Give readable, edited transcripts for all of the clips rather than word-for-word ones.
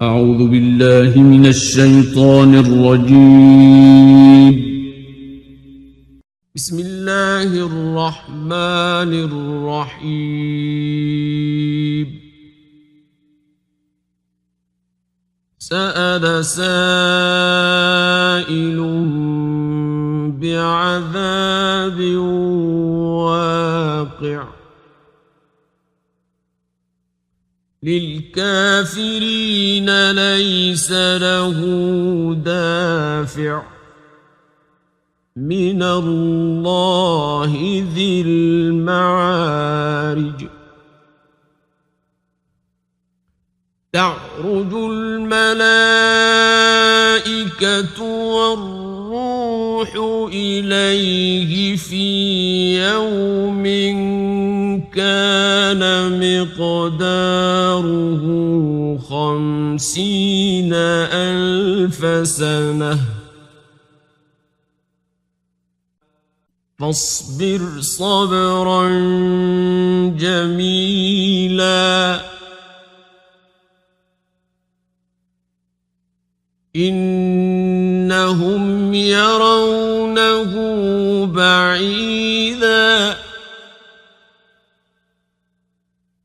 أعوذ بالله من الشيطان الرجيم. بسم الله الرحمن الرحيم. سأل سائل بعذاب واقع للكافرين ليس له دافع من الله ذي المعارج. تعرج الملائكة والروح إليه في يوم كان مقداره 50,000 سنة فاصبر صبرا جميلا إنهم يرونه بعيدا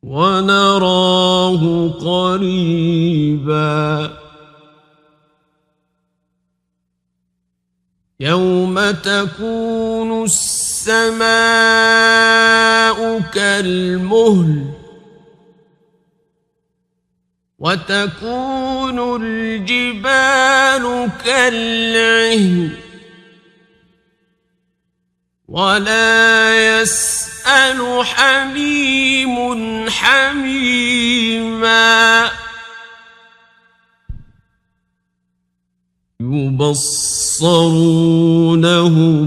ونراه قريبا يوم تكون السماء كالمهل وتكون الجبال كالعهن ولا يسأل حميم حميما يبصرونه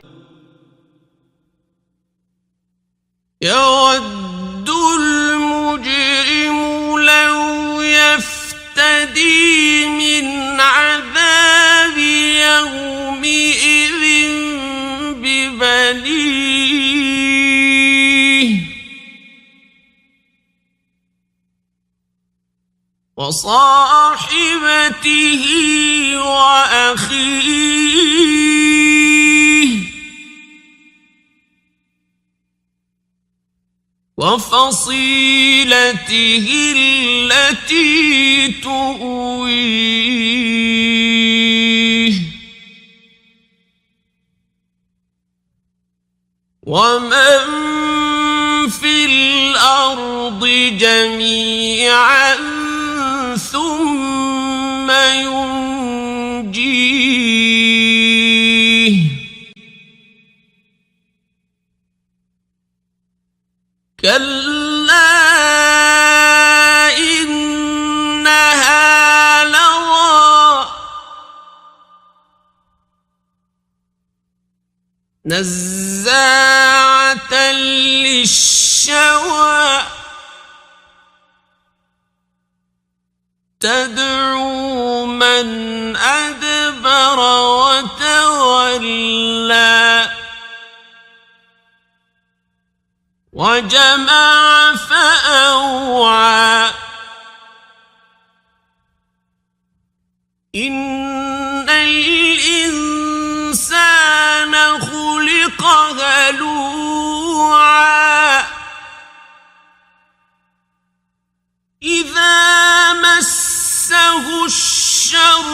يود المجرم لو يفتدي من عذاب يومئذ ببنيه وصاحبته وأخيه وفصيلته التي تؤويه ومن في الأرض جميعا ثم ينجيه كلا إنها لظى نزاعة للشوى تدعو من أدبر وتولى وجمع فأوعى إن الإنسان خلق هلوعا إذا مسه الشر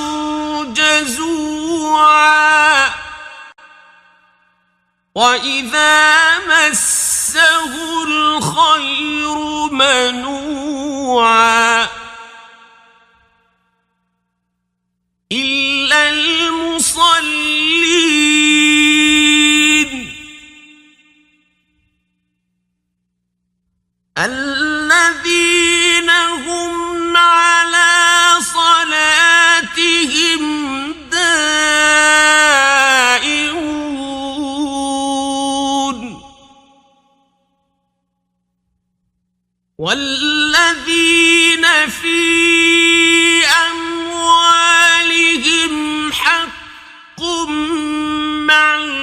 جزوعا وإذا مسه الخير منوعا إلا المصلين الذين هم على صلاتهم دائمون والذين في أموالهم حق معلوم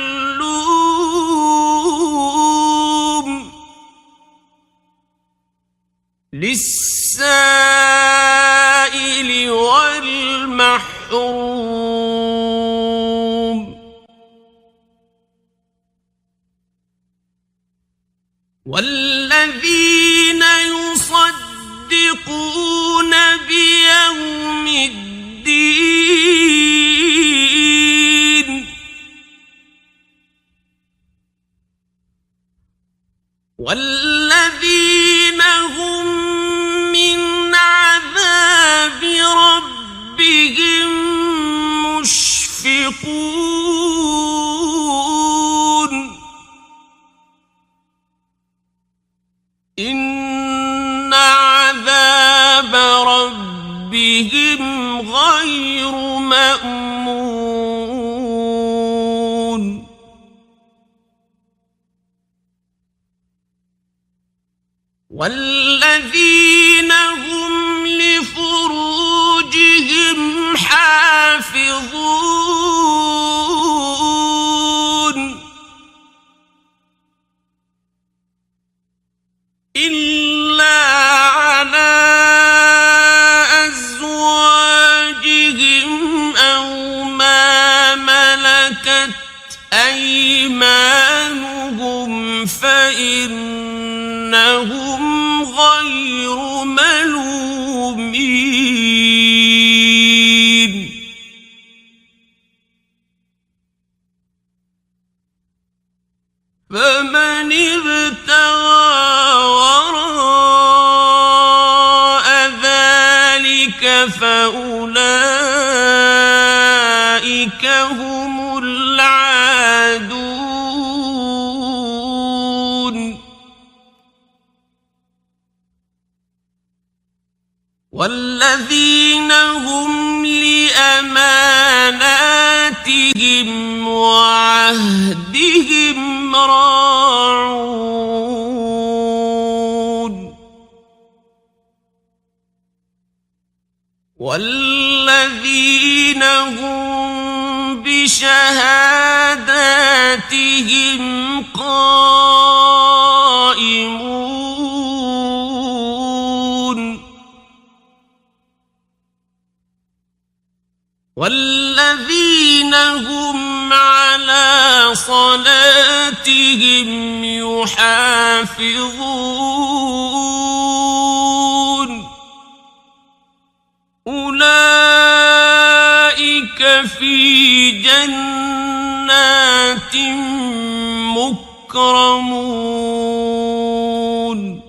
للسائل والذين يصدقون بيوم الدين والذين هم من عذاب ربهم مشفقون إن عذاب ربهم غير مأمون والذين هم لفروجهم حافظون إلا على أزواجهم أو ما ملكت أيمانهم فإنهم غير ملومين فمن ابتغى وراء ذلك فأولئك هم العادون والذين هم لأماناتهم وعهدهم راعون والذين هم بشهاداتهم قائمون والذين هم على صلاتهم يحافظون أولئك في جنات مكرمون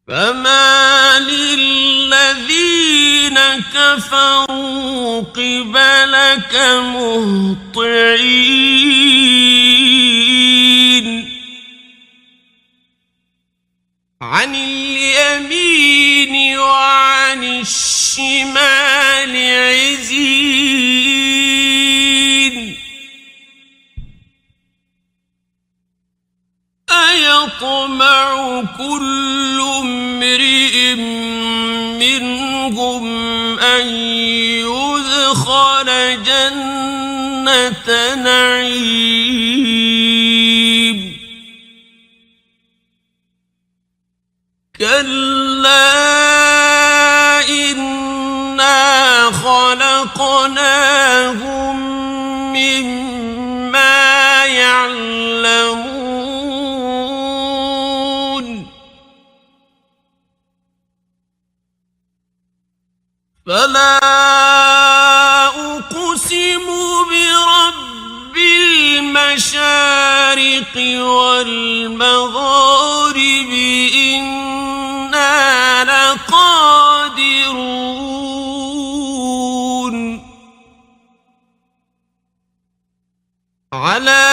فما للذين كفروا قبلك مهطعين عن اليمين وعن الشمال عزين أيطمع كل امرئ منهم أن يدخل جنة نعيم كلا إنا خلقناهم مما يعلمون فلا أقسم برب المشارق والمغارب إنا لقادرون على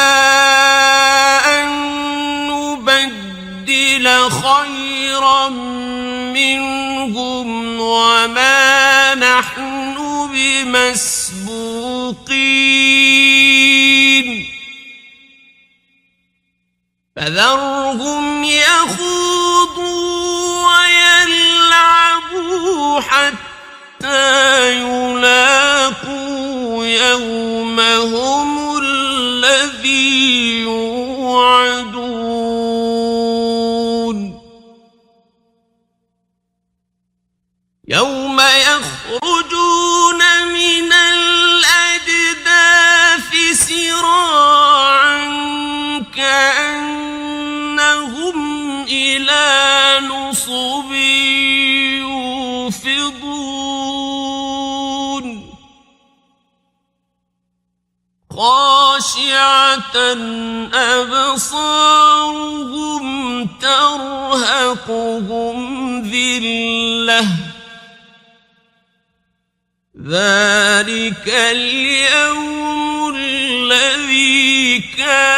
أن نبدل خيرا منهم وما نحن بمسبوقين فذرهم يخوضوا ويلعبوا حتى يلاقوا يومهم الذي يوعدون يوم يخرجون من الأجداث سراعا إلى نصب يوفضون خاشعة أبصارهم ترهقهم ذلة ذلك اليوم الذي كانوا